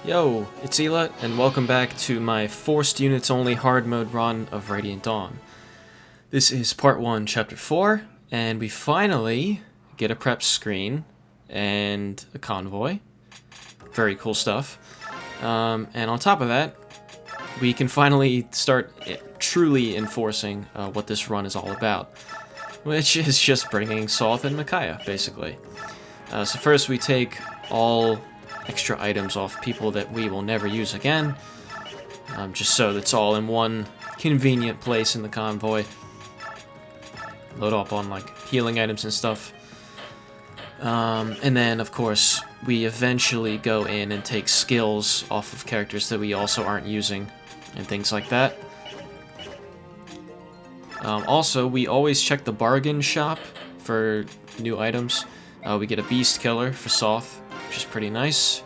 Yo, it's Elut, and welcome back to my forced units only hard mode run of Radiant Dawn. This is part 1, chapter 4, and we finally get a prep screen and a convoy. Very cool stuff. And on top of that, we can finally start truly enforcing what this run is all about, which is just bringing Sothe and Micaiah, basically. So first we take all extra items off people that we will never use again, just so it's all in one convenient place in the convoy. Load up on like healing items and stuff. And then, of course, we eventually go in and take skills off of characters that we also aren't using, and things like that. Also, we always check the bargain shop for new items. We get a beast killer for Sothe, which is pretty nice,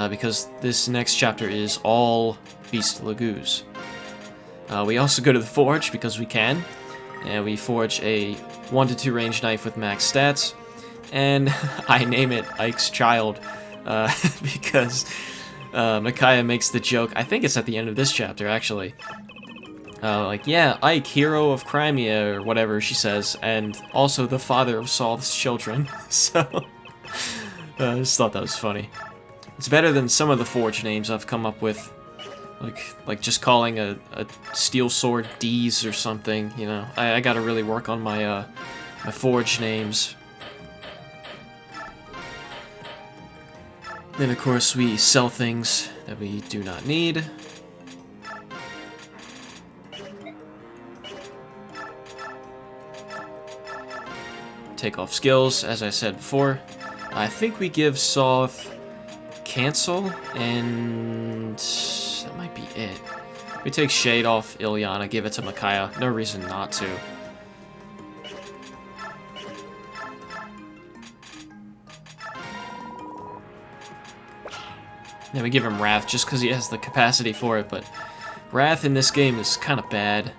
because this next chapter is all beast lagoos. We also go to the forge because we can, and we forge a 1 to 2 range knife with max stats, and I name it Ike's Child, because Micaiah makes the joke, I think it's at the end of this chapter actually, like, yeah, Ike, hero of Crimea, or whatever she says, and also the father of Sothe's children. So, I just thought that was funny. It's better than some of the forge names I've come up with, like just calling a steel sword D's or something, you know. I gotta really work on my, my forge names. Then, of course, we sell things that we do not need. Take off skills, as I said before. I think we give Sothe cancel, and that might be it. We take Shade off Ilyana, give it to Micaiah. No reason not to. Then we give him Wrath just because he has the capacity for it, but Wrath in this game is kind of bad.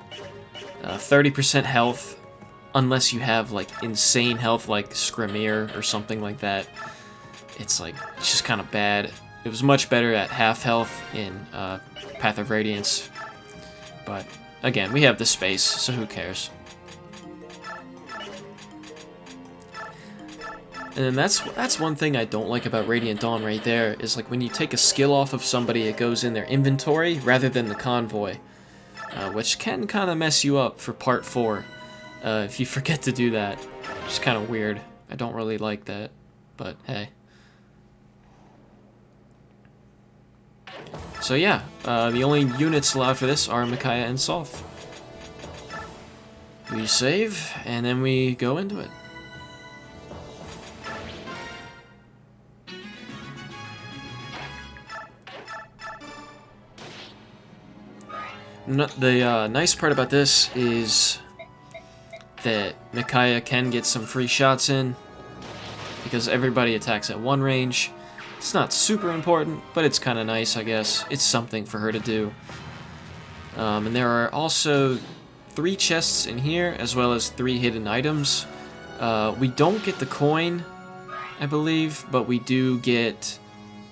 30% health. Unless you have, like, insane health like Scrimir or something like that. It's just kind of bad. It was much better at half health in Path of Radiance. But, again, we have the space, so who cares? And then that's one thing I don't like about Radiant Dawn right there, is like when you take a skill off of somebody, it goes in their inventory rather than the convoy. Which can kind of mess you up for part 4. If you forget to do that. It's kind of weird. I don't really like that, but hey. So yeah, the only units allowed for this are Micaiah and Sothe. We save, and then we go into it. The nice part about this is that Micaiah can get some free shots in, because everybody attacks at 1 range. It's not super important, but it's kind of nice, I guess. It's something for her to do. And there are also 3 chests in here, as well as 3 hidden items. We don't get the coin, I believe, but we do get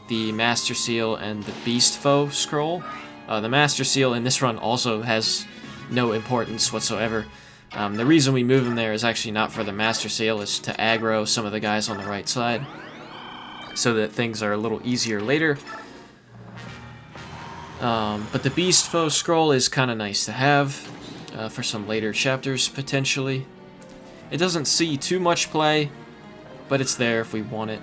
the Master Seal and the Beast Foe scroll. The Master Seal in this run also has no importance whatsoever. The reason we move him there is actually not for the Master Seal, it's to aggro some of the guys on the right side, so that things are a little easier later. But the Beast Foe scroll is kind of nice to have for some later chapters, potentially. It doesn't see too much play, but it's there if we want it.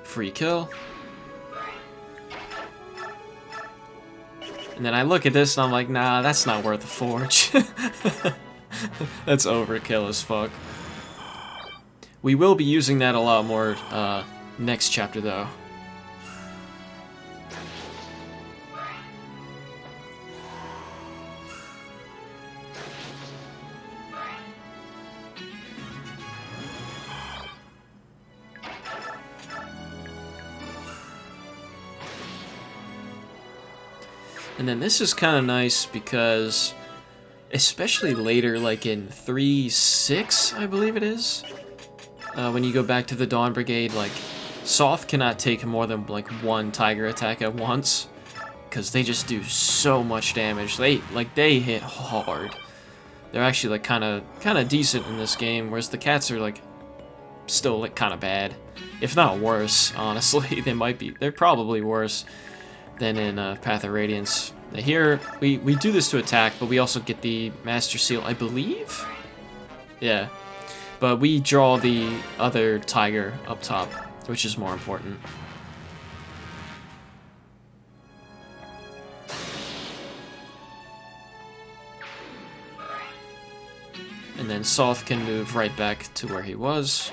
Free kill. And then I look at this and I'm like, nah, that's not worth a forge. That's overkill as fuck. We will be using that a lot more next chapter though. And then this is kind of nice because, especially later, like in 3.6, I believe it is, when you go back to the Dawn Brigade, like, Sothe cannot take more than, like, one Tiger attack at once, because they just do so much damage. They hit hard. They're actually, like, kind of decent in this game, whereas the cats are, like, still, like, kind of bad. If not worse, honestly. They're probably worse than in Path of Radiance. Here, we do this to attack, but we also get the Master Seal, I believe? Yeah. But we draw the other Tiger up top, which is more important. And then Sothe can move right back to where he was.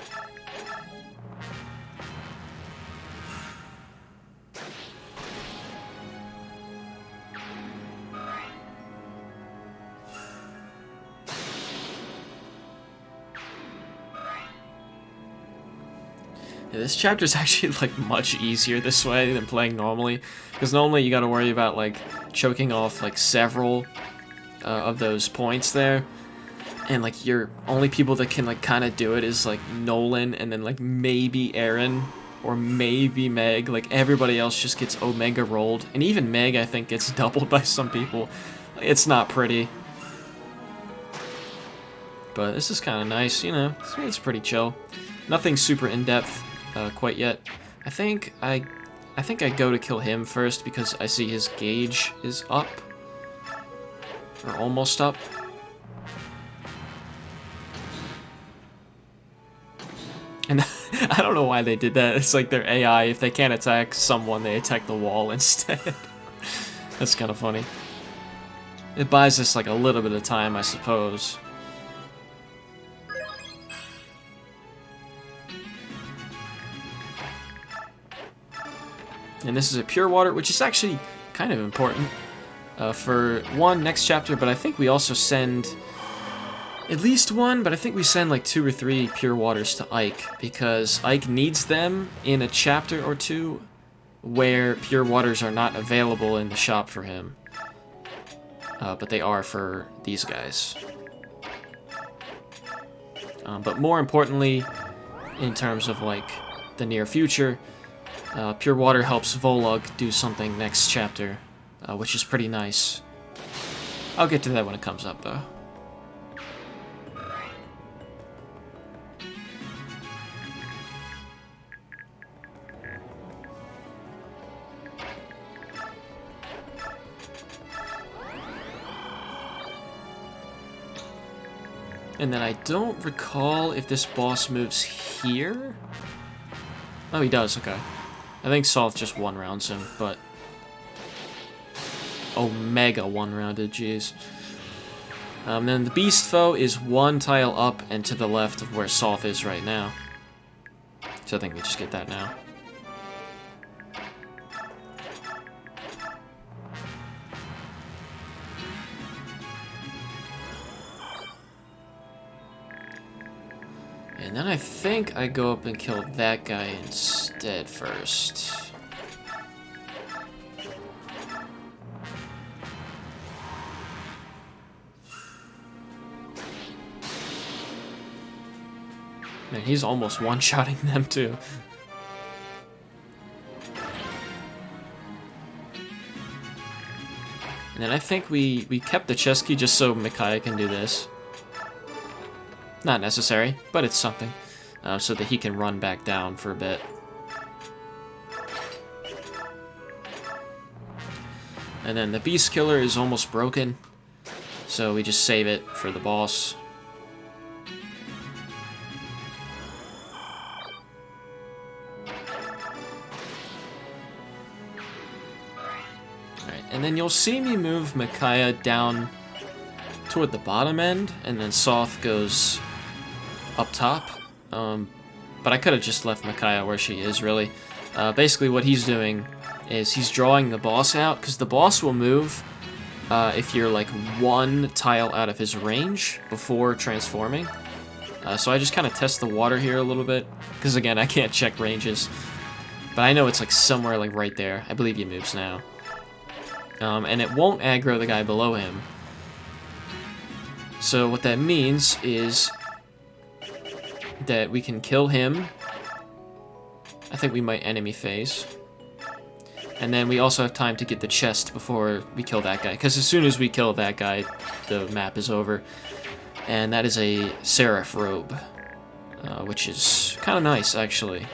Yeah, this chapter is actually like much easier this way than playing normally, because normally you got to worry about like choking off like several of those points there, and like your only people that can like kind of do it is like Nolan and then like maybe Aaron or maybe Meg. Like everybody else just gets Omega rolled, and even Meg I think gets doubled by some people. It's not pretty, but this is kind of nice, you know. It's pretty chill. Nothing super in depth. Quite yet. I think I go to kill him first because I see his gauge is up. Or almost up. And I don't know why they did that. It's like their AI, if they can't attack someone, they attack the wall instead. That's kind of funny. It buys us like a little bit of time, I suppose. And this is a pure water, which is actually kind of important for one next chapter, but I think we also send at least one, but I think we send like 2 or 3 pure waters to Ike, because Ike needs them in a chapter or two where pure waters are not available in the shop for him. But they are for these guys. But more importantly, in terms of like the near future, pure water helps Volug do something next chapter, which is pretty nice. I'll get to that when it comes up, though. And then I don't recall if this boss moves here. Oh, he does, okay. I think Sothe just one-rounds him, but... Omega one-rounded, jeez. Then the Beast Foe is 1 tile up and to the left of where Sothe is right now. So I think we just get that now. And then I think I go up and kill that guy instead first. Man, he's almost one-shotting them too. And then I think we kept the chest key just so Micaiah can do this. Not necessary, but it's something. So that he can run back down for a bit. And then the Beast Killer is almost broken, so we just save it for the boss. Alright, and then you'll see me move Micaiah down toward the bottom end, and then Sothe goes up top. But I could have just left Micaiah where she is, really. Basically what he's doing is he's drawing the boss out, because the boss will move if you're like 1 tile out of his range before transforming. So I just kind of test the water here a little bit, because again, I can't check ranges. But I know it's like somewhere like right there. I believe he moves now. and it won't aggro the guy below him. So what that means is that we can kill him. I think we might enemy phase. And then we also have time to get the chest before we kill that guy. Because as soon as we kill that guy, the map is over. And that is a Seraph robe. Which is kind of nice, actually.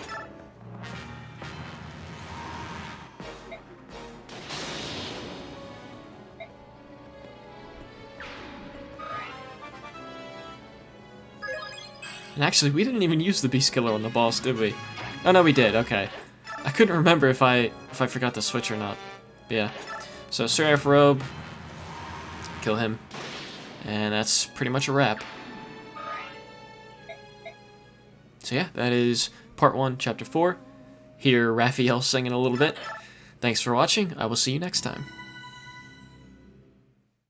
And actually, we didn't even use the Beast Killer on the boss, did we? Oh, no, we did. Okay. I couldn't remember if I forgot to switch or not. But yeah. So, Seraph Robe. Kill him. And that's pretty much a wrap. So yeah, that is Part 1, Chapter 4. Hear Raphael singing a little bit. Thanks for watching. I will see you next time.